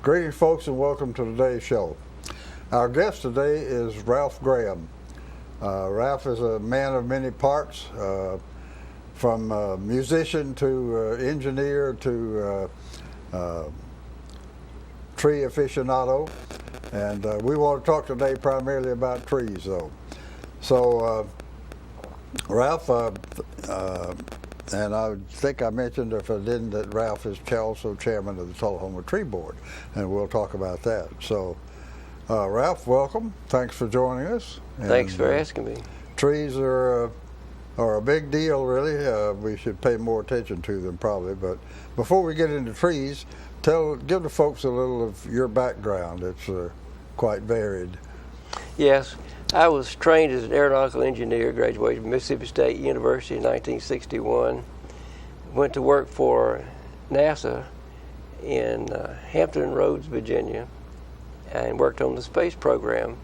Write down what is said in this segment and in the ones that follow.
Greetings, folks, and welcome to today's show. Our guest today is Ralph Graham. Ralph is a man of many parts, from musician to engineer to tree aficionado, and we want to talk today primarily about trees, though. So, Ralph, and I think I mentioned, if I didn't, that Ralph is also chairman of the Tullahoma Tree Board, and we'll talk about that. So, Ralph, welcome. Thanks for joining us. Thanks for asking me. Trees are a big deal, really. We should pay more attention to them, probably. But before we get into trees, give the folks a little of your background. It's quite varied. Yes. I was trained as an aeronautical engineer, graduated from Mississippi State University in 1961. Went to work for NASA in Hampton Roads, Virginia, and worked on the space program.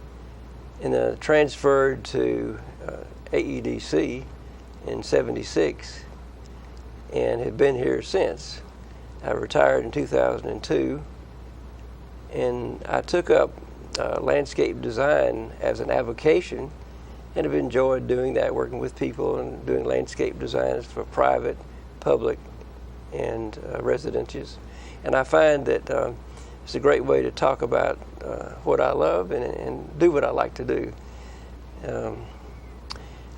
And then transferred to AEDC in '76 and have been here since. I retired in 2002, and I took up landscape design as an avocation, and have enjoyed doing that, working with people and doing landscape designs for private, public, and residences. And I find that it's a great way to talk about what I love and do what I like to do.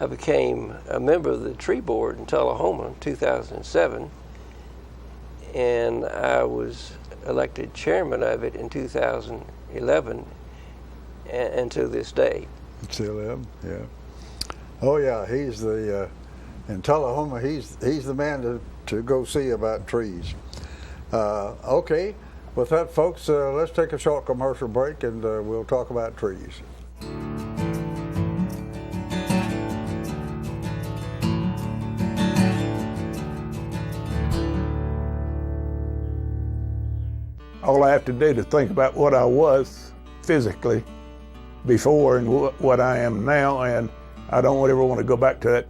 I became a member of the tree board in Tullahoma in 2007, and I was elected chairman of it in 2011. And to this day. Till him, yeah. Oh yeah, he's the in Tullahoma. He's the man to go see about trees. Okay, with that, folks, let's take a short commercial break, and we'll talk about trees. All I have to do to think about what I was physically before and what I am now, and I don't ever want to go back to that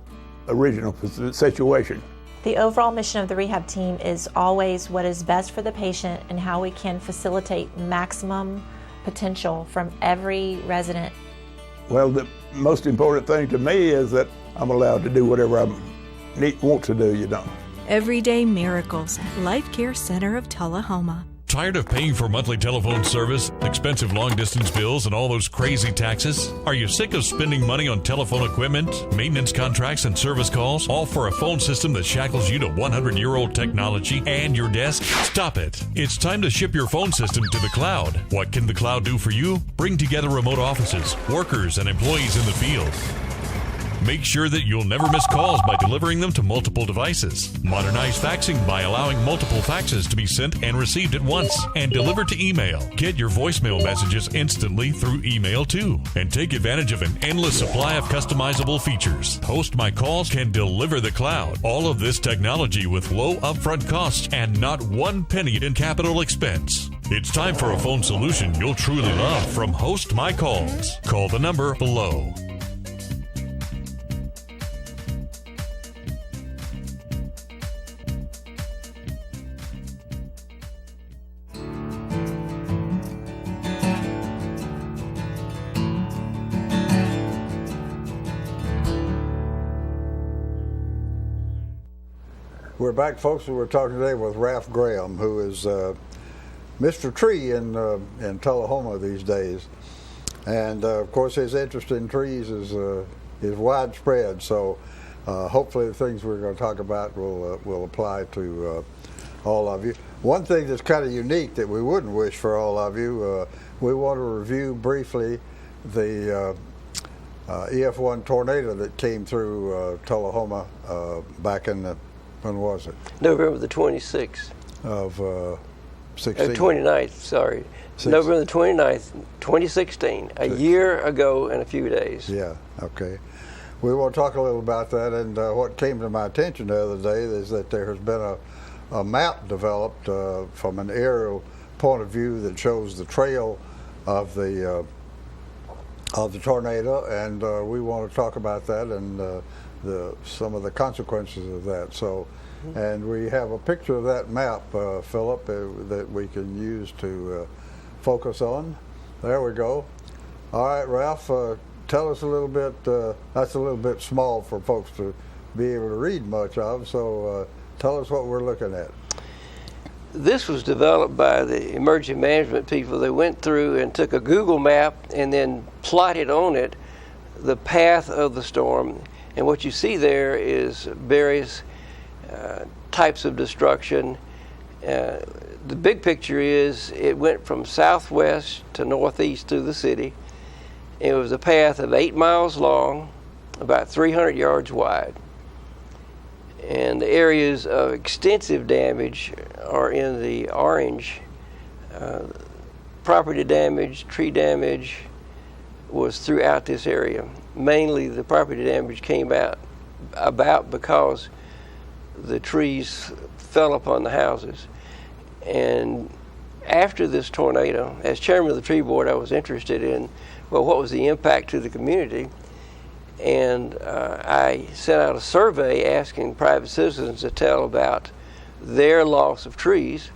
original situation. The overall mission of the rehab team is always what is best for the patient and how we can facilitate maximum potential from every resident. Well, the most important thing to me is that I'm allowed to do whatever I want to do, Everyday Miracles, Life Care Center of Tullahoma. Tired of paying for monthly telephone service, expensive long-distance bills, and all those crazy taxes? Are you sick of spending money on telephone equipment, maintenance contracts, and service calls, all for a phone system that shackles you to 100-year-old technology and your desk? Stop it. It's time to ship your phone system to the cloud. What can the cloud do for you? Bring together remote offices, workers, and employees in the field. Make sure that you'll never miss calls by delivering them to multiple devices. Modernize faxing by allowing multiple faxes to be sent and received at once, and deliver to email. Get your voicemail messages instantly through email too, and take advantage of an endless supply of customizable features. Host My Calls can deliver the cloud. All of this technology with low upfront costs and not one penny in capital expense. It's time for a phone solution you'll truly love from Host My Calls. Call the number below. We're back, folks, and we're talking today with Ralph Graham, who is Mr. Tree in Tullahoma these days. And, of course, his interest in trees is widespread, so hopefully the things we're going to talk about will apply to all of you. One thing that's kind of unique that we wouldn't wish for all of you, we want to review briefly the EF1 tornado that came through Tullahoma back in the, when was it? November the 26th. Of 16? 29th, sorry. 16. November the 29th, 2016, a year ago and a few days. Yeah, okay. We want to talk a little about that, and what came to my attention the other day is that there has been a map developed from an aerial point of view that shows the trail of the tornado, and we want to talk about that and some of the consequences of that. So And we have a picture of that map, Philip, that we can use to focus on. There we go. All right, Ralph, tell us a little bit. That's a little bit small for folks to be able to read much of, so tell us what we're looking at. This was developed by the emergency management people. They went through and took a Google map and then plotted on it the path of the storm. And what you see there is various types of destruction. The big picture is it went from southwest to northeast through the city. It was a path of 8 miles long, about 300 yards wide. And the areas of extensive damage are in the orange. Property damage, tree damage was throughout this area. Mainly the property damage came about because the trees fell upon the houses. And after this tornado, as chairman of the tree board, I was interested in, well, what was the impact to the community? And I sent out a survey asking private citizens to tell about their loss of trees.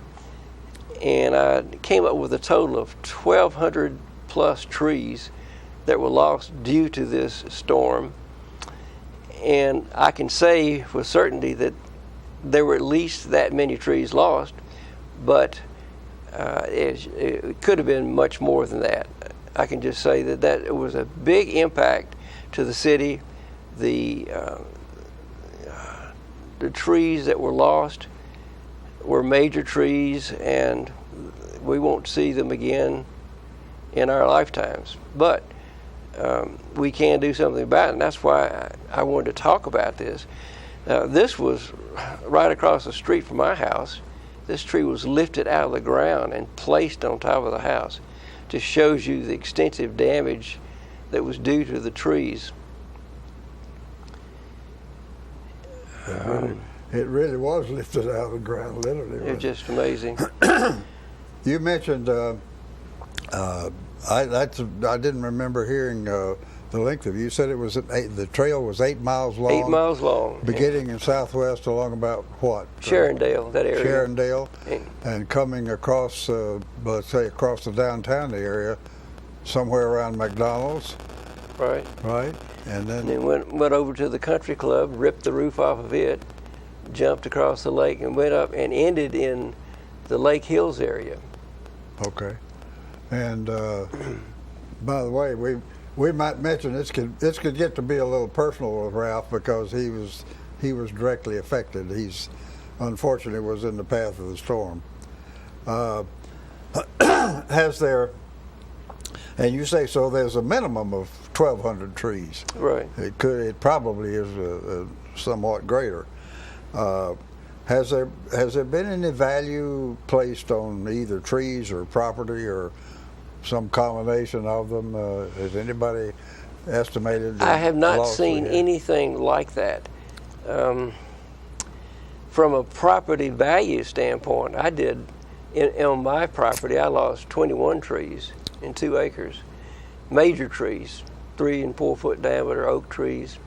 And I came up with a total of 1,200 plus trees that were lost due to this storm. And I can say with certainty that there were at least that many trees lost, but it could have been much more than that. I can just say that it was a big impact to the city. The trees that were lost were major trees, and we won't see them again in our lifetimes. But we can do something about it, and that's why I wanted to talk about this. This was right across the street from my house. This tree was lifted out of the ground and placed on top of the house. Just shows you the extensive damage that was due to the trees. It really was lifted out of the ground, literally. It's just amazing. You mentioned, I didn't remember hearing the length of it. You said it was the trail was 8 miles long. 8 miles long. Beginning in southwest along about what? Sharondale, that area. Sharondale, and coming across, let's say across the downtown area, somewhere around McDonald's. Right. Right, and then went over to the country club, ripped the roof off of it, jumped across the lake, and went up and ended in the Lake Hills area. Okay, and by the way, we might mention this could get to be a little personal with Ralph because he was directly affected. He's unfortunately was in the path of the storm. Has there? And you say so. There's a minimum of 1,200 trees. Right. It probably is somewhat greater. Has there been any value placed on either trees or property or some combination of them? Has anybody estimated? I have not seen anything like that. From a property value standpoint, I did on my property. I lost 21 trees in 2 acres, major trees, 3 and 4 foot diameter oak trees.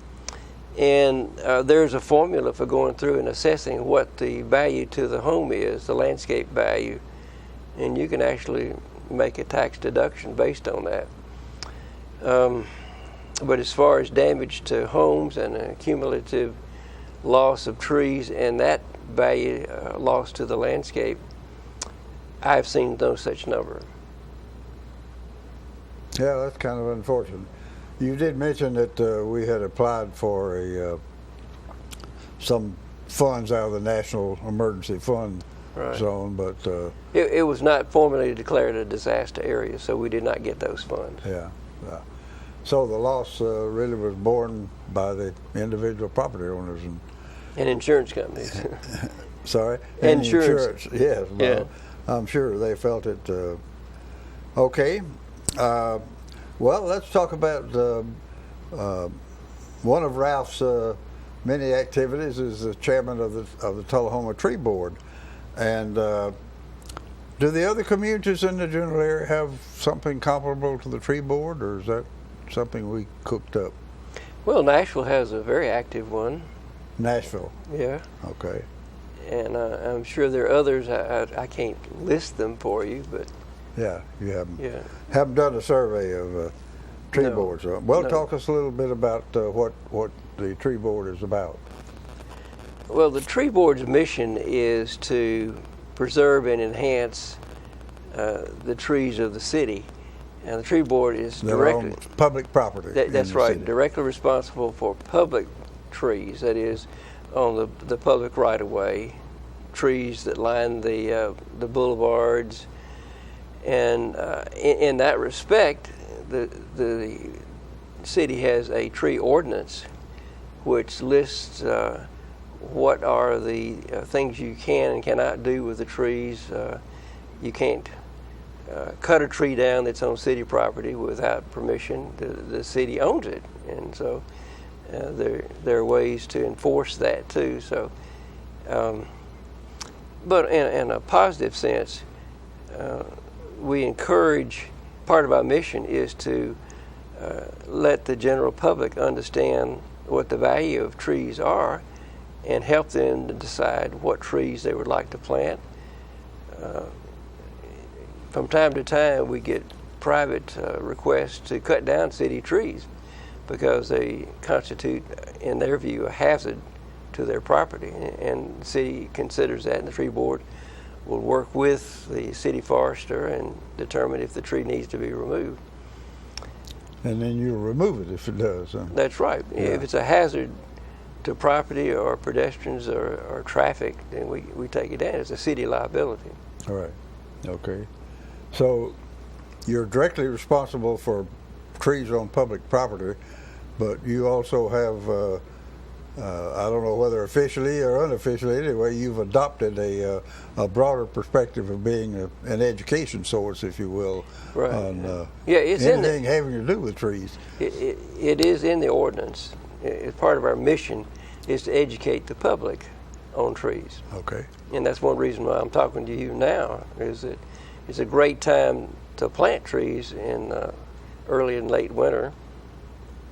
And there's a formula for going through and assessing what the value to the home is, the landscape value, and you can actually make a tax deduction based on that. But as far as damage to homes and a cumulative loss of trees and that value loss to the landscape, I've seen no such number. Yeah, that's kind of unfortunate. You did mention that we had applied for some funds out of the National Emergency Fund zone, but it was not formally declared a disaster area, so we did not get those funds. Yeah. So the loss really was borne by the individual property owners and insurance companies. Sorry, insurance. Yes, well, yeah. I'm sure they felt it. Okay. Well, let's talk about one of Ralph's many activities is the chairman of the Tullahoma Tree Board. And do the other communities in the general area have something comparable to the Tree Board, or is that something we cooked up? Well, Nashville has a very active one. Nashville? Yeah. Okay. and I'm sure there are others. I can't list them for you, but yeah, you haven't done a survey of tree boards. Well, no. Talk us a little bit about what the tree board is about. Well, the tree board's mission is to preserve and enhance the trees of the city, and the tree board is directly public property. That's right, directly responsible for public trees. That is, on the public right-of-way, trees that line the boulevards, and in that respect, the city has a tree ordinance which lists what are the things you can and cannot do with the trees. You can't cut a tree down that's on city property without permission. The city owns it, and so there are ways to enforce that too. So, but in a positive sense, we encourage. Part of our mission is to let the general public understand what the value of trees are, and help them to decide what trees they would like to plant. From time to time, we get private requests to cut down city trees because they constitute, in their view, a hazard to their property. And the city considers that, and the tree board will work with the city forester and determine if the tree needs to be removed. And then you'll remove it if it does. Huh? That's right. Yeah. If it's a hazard to property or pedestrians or traffic, then we take it down. It's a city liability. All right. Okay. So you're directly responsible for trees on public property, but you also have, I don't know whether officially or unofficially, anyway, you've adopted a broader perspective of being an education source, if you will, right. On it's anything having to do with trees. It is in the ordinance. It's part of our mission is to educate the public on trees. Okay. And that's one reason why I'm talking to you now, is that it's a great time to plant trees in early and late winter,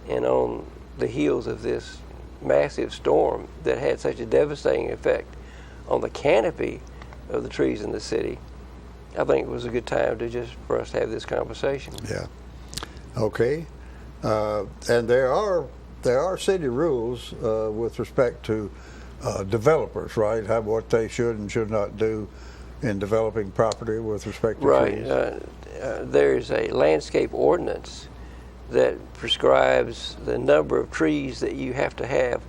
and on the heels of this massive storm that had such a devastating effect on the canopy of the trees in the city. I think it was a good time for us to have this conversation. Yeah. Okay. And there are city rules with respect to developers, right? What they should and should not do in developing property with respect to trees. Right. There's a landscape ordinance that prescribes the number of trees that you have to have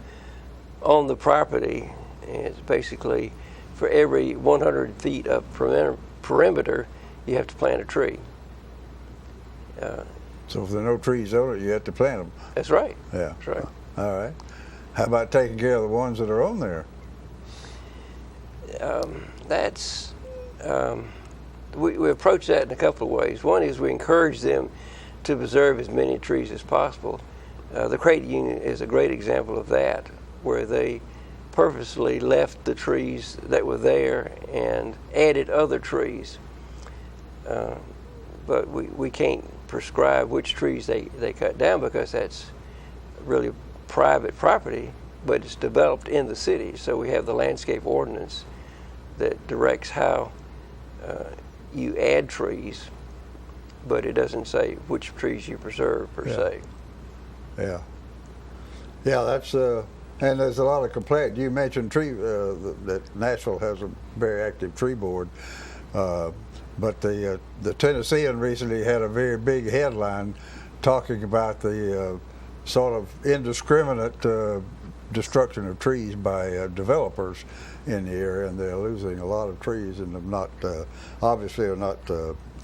on the property. And it's basically for every 100 feet of perimeter, you have to plant a tree. So if there are no trees on it, you have to plant them. That's right. Yeah. That's right. All right. How about taking care of the ones that are on there? We approach that in a couple of ways. One is we encourage them to preserve as many trees as possible. The Credit Union is a great example of that, where they purposely left the trees that were there and added other trees. But we can't prescribe which trees they cut down, because that's really private property, but it's developed in the city. So we have the landscape ordinance that directs how you add trees, but it doesn't say which trees you preserve per se. Yeah. Yeah, that's and there's a lot of complaint. You mentioned that Nashville has a very active tree board, but the Tennessean recently had a very big headline talking about the sort of indiscriminate destruction of trees by developers in the area, and they're losing a lot of trees, and obviously are not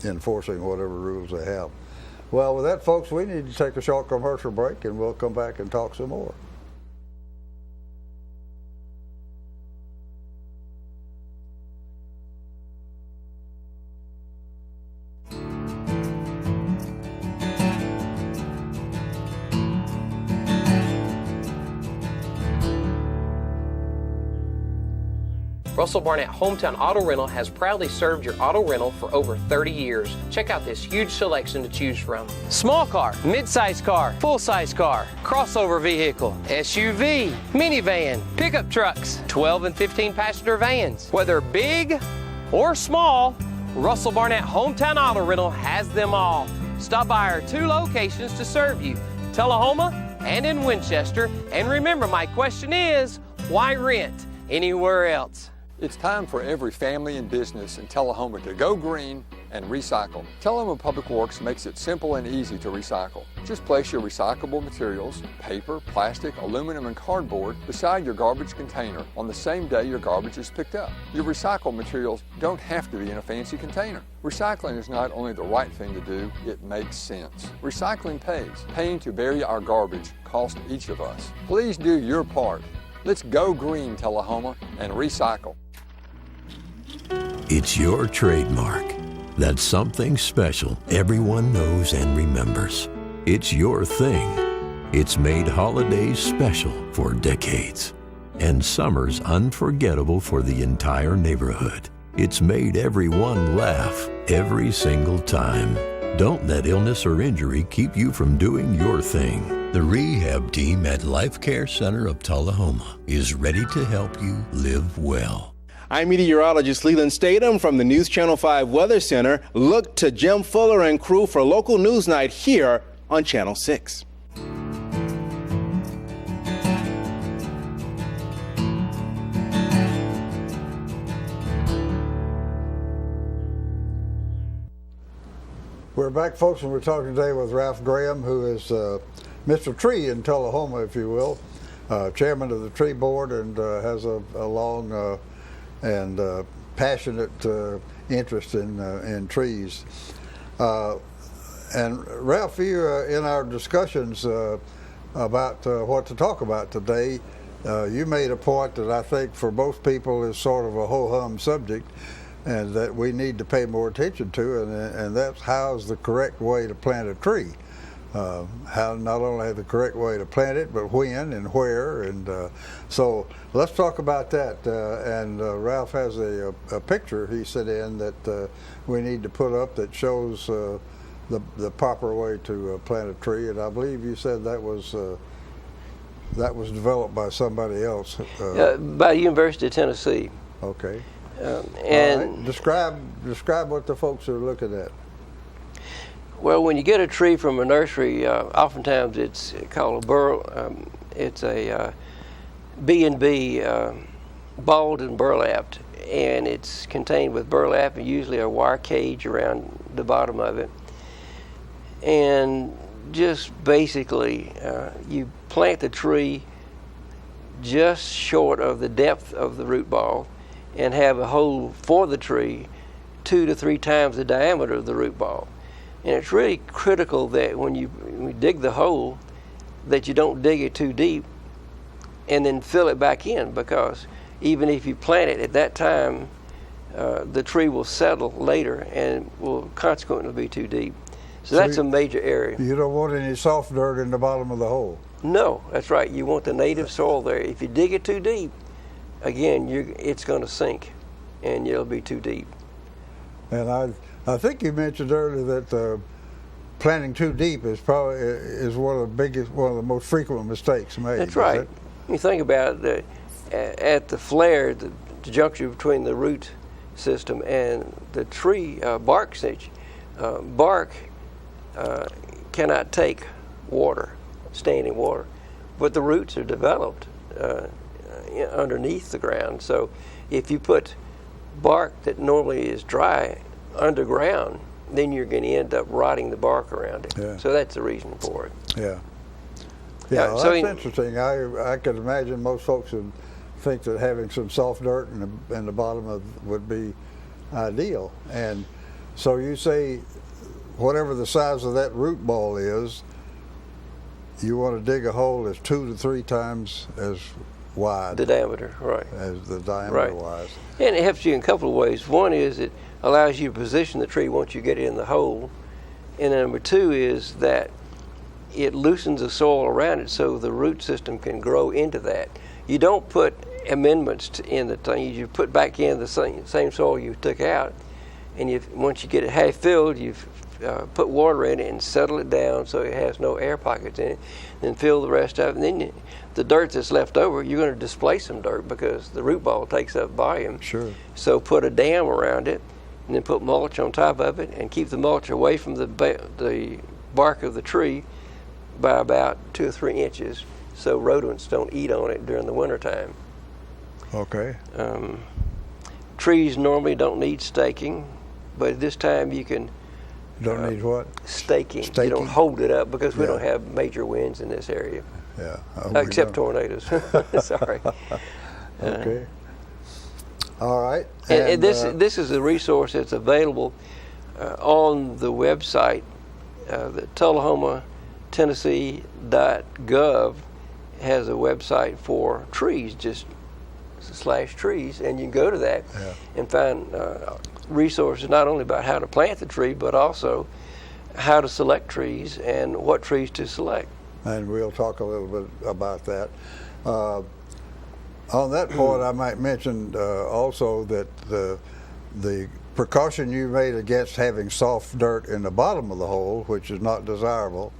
enforcing whatever rules they have. Well, with that, folks, we need to take a short commercial break, and we'll come back and talk some more. Russell Barnett Hometown Auto Rental has proudly served your auto rental for over 30 years. Check out this huge selection to choose from. Small car, mid-size car, full-size car, crossover vehicle, SUV, minivan, pickup trucks, 12 and 15 passenger vans. Whether big or small, Russell Barnett Hometown Auto Rental has them all. Stop by our 2 locations to serve you, Tullahoma and in Winchester. And remember, my question is, why rent anywhere else? It's time for every family and business in Tullahoma to go green and recycle. Tullahoma Public Works makes it simple and easy to recycle. Just place your recyclable materials, paper, plastic, aluminum, and cardboard beside your garbage container on the same day your garbage is picked up. Your recycled materials don't have to be in a fancy container. Recycling is not only the right thing to do, it makes sense. Recycling pays. Paying to bury our garbage costs each of us. Please do your part. Let's go green, Tullahoma, and recycle. It's your trademark. That's something special everyone knows and remembers. It's your thing. It's made holidays special for decades and summers unforgettable for the entire neighborhood. It's made everyone laugh every single time. Don't let illness or injury keep you from doing your thing. The rehab team at Life Care Center of Tullahoma is ready to help you live well. I'm meteorologist Leland Statham from the News Channel 5 Weather Center. Look to Jim Fuller and crew for local news night here on Channel 6. We're back, folks, and we're talking today with Ralph Graham, who is Mr. Tree in Tullahoma, if you will, chairman of the tree board, and has a long and passionate interest in trees. And Ralph, you in our discussions about what to talk about today, you made a point that I think for most people is sort of a ho-hum subject, and that we need to pay more attention to, and that's how's the correct way to plant a tree. How not only the correct way to plant it, but when and where, and so let's talk about that. And Ralph has a picture he sent in that we need to put up that shows the proper way to plant a tree, and I believe you said that was developed by somebody else. By the University of Tennessee. Okay. And right. Describe what the folks are looking at. Well, when you get a tree from a nursery, oftentimes it's called a it's a B&B, balled and burlapped, and it's contained with burlap and usually a wire cage around the bottom of it. And just basically, you plant the tree just short of the depth of the root ball, and have a hole for the tree 2 to 3 times the diameter of the root ball. And it's really critical that when you dig the hole, that you don't dig it too deep and then fill it back in, because even if you plant it at that time, the tree will settle later and will consequently be too deep. So that's a major area. You don't want any soft dirt in the bottom of the hole. No, that's right. You want the native soil there. If you dig it too deep, again, it's going to sink, and it'll be too deep. And I think you mentioned earlier that planting too deep is one of the most frequent mistakes made. That's right. You think about it, at the flare, the juncture between the root system and the tree bark stage. Bark cannot take water, standing water, but the roots are developed underneath the ground. So if you put bark that normally is dry underground, then you're going to end up rotting the bark around it. Yeah. So that's the reason for it. Yeah. Yeah, well, that's interesting. I could imagine most folks would think that having some soft dirt in the bottom would be ideal. And so you say whatever the size of that root ball is, you want to dig a hole that's 2 to 3 times as wide. The diameter, right. As the diameter wise. And it helps you in a couple of ways. One is it allows you to position the tree once you get it in the hole. And number 2 is that it loosens the soil around it so the root system can grow into that. You don't put amendments in the thing. You put back in the same soil you took out, and once you get it half filled, you put water in it and settle it down so it has no air pockets in it. Then fill the rest of it, and then the dirt that's left over, you're going to displace some dirt because the root ball takes up volume. Sure. So put a dam around it, and then put mulch on top of it, and keep the mulch away from the bark of the tree by about 2 or 3 inches, so rodents don't eat on it during the wintertime. Okay. Trees normally don't need staking, but this time you can. Don't need what? Staking. Staking. You don't hold it up because we don't have major winds in this area. Yeah. Except tornadoes. Sorry. Okay. All right. And this is a resource that's available on the website, the Tullahoma, Tennessee.gov has a website for trees, just /trees, and you can go to that and find resources not only about how to plant the tree, but also how to select trees and what trees to select. And we'll talk a little bit about that. On that point, I might mention also that the precaution you made against having soft dirt in the bottom of the hole, which is not desirable,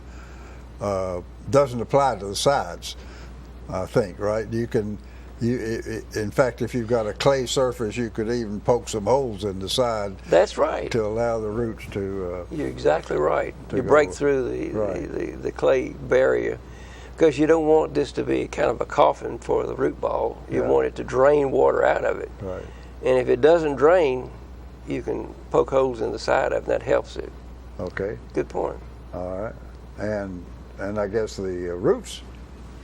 doesn't apply to the sides, I think, right? In fact, if you've got a clay surface, you could even poke some holes in the side. That's right. To allow the roots to. You're exactly right. You break through the clay barrier, because you don't want this to be kind of a coffin for the root ball. You want it to drain water out of it. Right. And if it doesn't drain, you can poke holes in the side of it, and that helps it. Okay. Good point. All right. And I guess the roots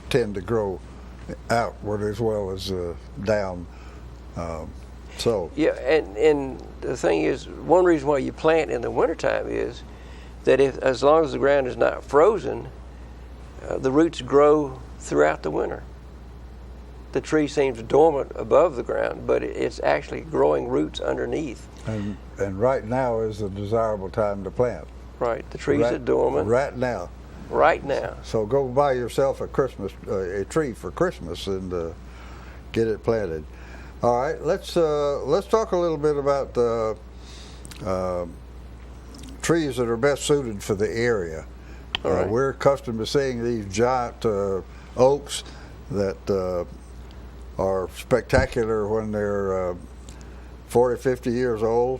tend to grow outward as well as down. Yeah, and the thing is, one reason why you plant in the wintertime is that as long as the ground is not frozen, the roots grow throughout the winter. The tree seems dormant above the ground, but it's actually growing roots underneath. And right now is the desirable time to plant. Right, the trees are dormant. Right now. Right now. So go buy yourself a tree for Christmas and get it planted. All right, let's talk a little bit about the trees that are best suited for the area. All right. We're accustomed to seeing these giant oaks that are spectacular when they're 40, 50 years old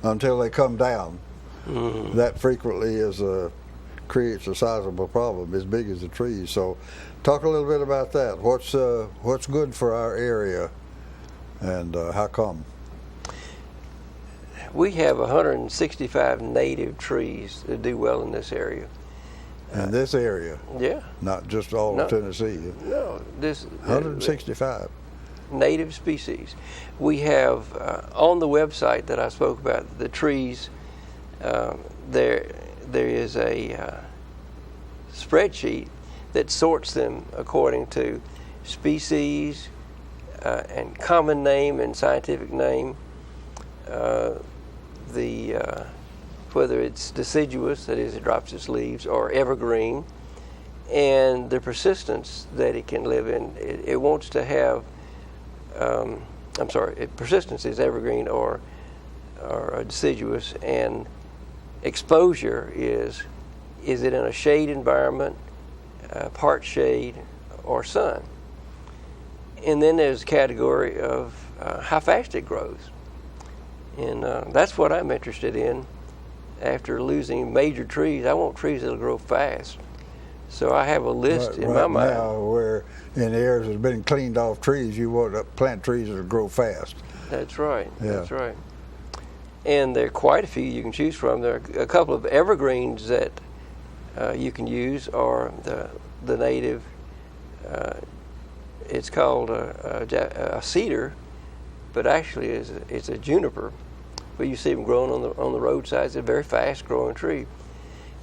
until they come down. Mm-hmm. That frequently creates a sizable problem, as big as the trees. So talk a little bit about that. What's good for our area, and how come? We have 165 native trees that do well in this area. In this area? Yeah. Not just all of Tennessee? No. 165. Native species. We have on the website that I spoke about, the trees, there is a spreadsheet that sorts them according to species and common name and scientific name, whether it's deciduous, that is, it drops its leaves, or evergreen, and the persistence that it can live in. It wants to have, persistence is evergreen or deciduous, and exposure is it in a shade environment, part shade, or sun? And then there's a category of how fast it grows. And that's what I'm interested in. After losing major trees, I want trees that'll grow fast. So I have a list in my mind. Right now, where in the areas that have been cleaned off trees, you want to plant trees that'll grow fast. That's right. Yeah. That's right. And there are quite a few you can choose from. There are a couple of evergreens that you can use, or the native. It's called a cedar, but actually it's a juniper. But you see them growing on the roadsides. It's a very fast-growing tree.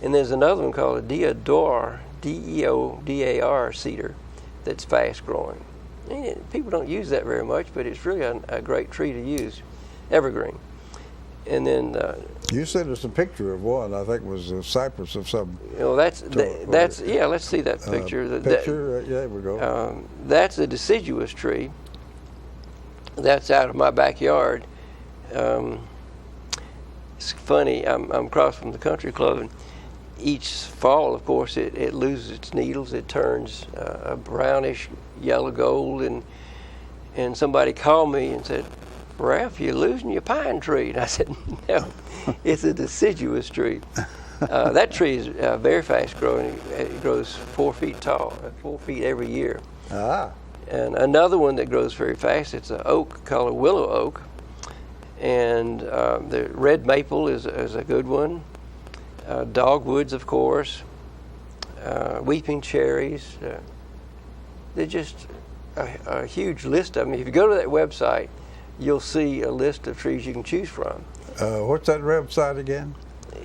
And there's another one called a deodar, D-E-O-D-A-R cedar, that's fast-growing. People don't use that very much, but it's really a great tree to use, evergreen. And then you sent us a picture of one. I think it was a cypress of some. That's yeah. Let's see that picture. Yeah, there we go. That's a deciduous tree. That's out of my backyard. It's funny. I'm across from the country club, and each fall, of course, it loses its needles. It turns a brownish yellow gold, and somebody called me and said, "Ralph, you're losing your pine tree." And I said, "No, it's a deciduous tree." That tree is very fast growing. It grows 4 feet tall, 4 feet every year. Ah. And another one that grows very fast, it's an oak called a willow oak. And the red maple is a good one. Dogwoods, of course. Weeping cherries. They're just a huge list of them. If you go to that website, you'll see a list of trees you can choose from. What's that website again?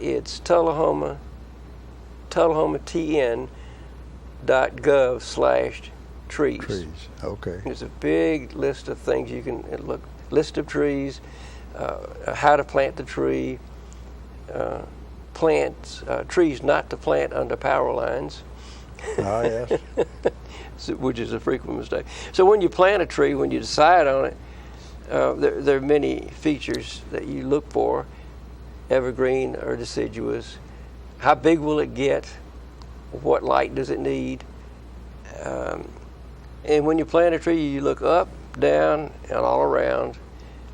It's tullahomatn.gov/trees. Trees, okay. There's a big list of things you can look. List of trees, how to plant the tree, trees not to plant under power lines. Ah, yes. Which is a frequent mistake. So when you plant a tree, when you decide on it, there are many features that you look for, evergreen or deciduous. How big will it get? What light does it need? And when you plant a tree, you look up, down, and all around.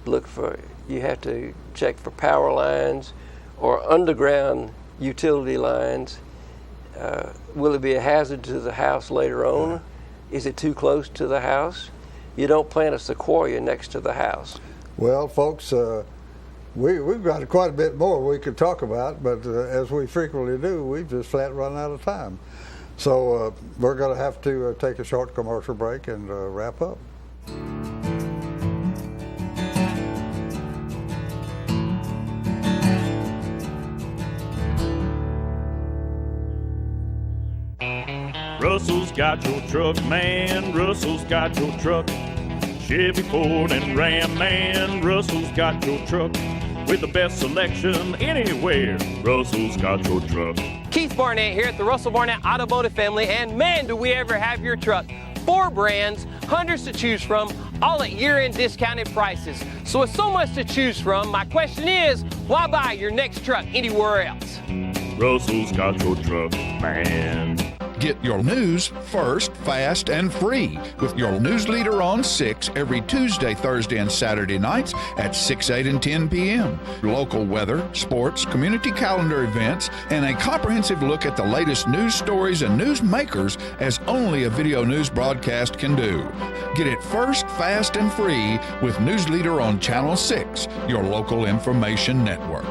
You have to check for power lines or underground utility lines. Will it be a hazard to the house later on? Is it too close to the house? You don't plant a sequoia next to the house. Well, folks, we've got quite a bit more we could talk about, but as we frequently do, we've just flat run out of time. So we're going to have to take a short commercial break and wrap up. Russell's got your truck, man. Russell's got your truck. Chevy, Ford, and Ram, man. Russell's got your truck. With the best selection anywhere. Russell's got your truck. Keith Barnett here at the Russell Barnett Automotive family, and man, do we ever have your truck. 4 brands, hundreds to choose from, all at year-end discounted prices. So with so much to choose from, my question is, why buy your next truck anywhere else? Russell's got your truck, man. Get your news first, fast, and free with your news leader on 6 every Tuesday, Thursday, and Saturday nights at 6, 8, and 10 p.m. Local weather, sports, community calendar events, and a comprehensive look at the latest news stories and news makers as only a video news broadcast can do. Get it first, fast, and free with News Leader on Channel 6, your local information network.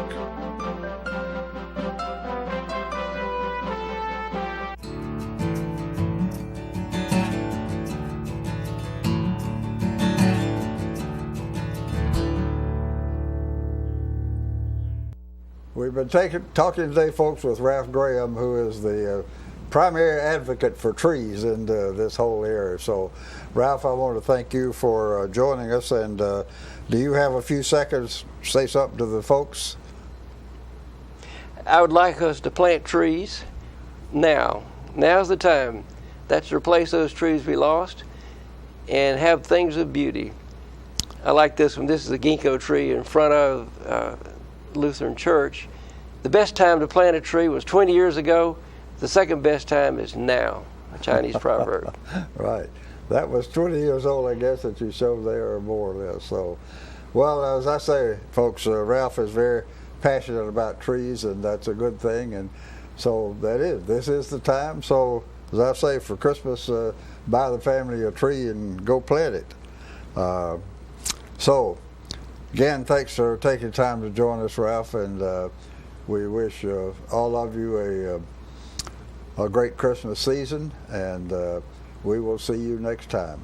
We've been talking today, folks, with Ralph Graham, who is the primary advocate for trees in this whole area. So, Ralph, I want to thank you for joining us. And do you have a few seconds to say something to the folks? I would like us to plant trees now. Now's the time. That's to replace those trees we lost and have things of beauty. I like this one. This is a ginkgo tree in front of Lutheran Church. The best time to plant a tree was 20 years ago. The second best time is now, a Chinese proverb. Right. That was 20 years old, I guess, that you showed there, or more or less. So, well, as I say, folks, Ralph is very passionate about trees, and that's a good thing. And so this is the time. So, as I say, for Christmas, buy the family a tree and go plant it. So, again, thanks for taking time to join us, Ralph, and we wish all of you a great Christmas season, and we will see you next time.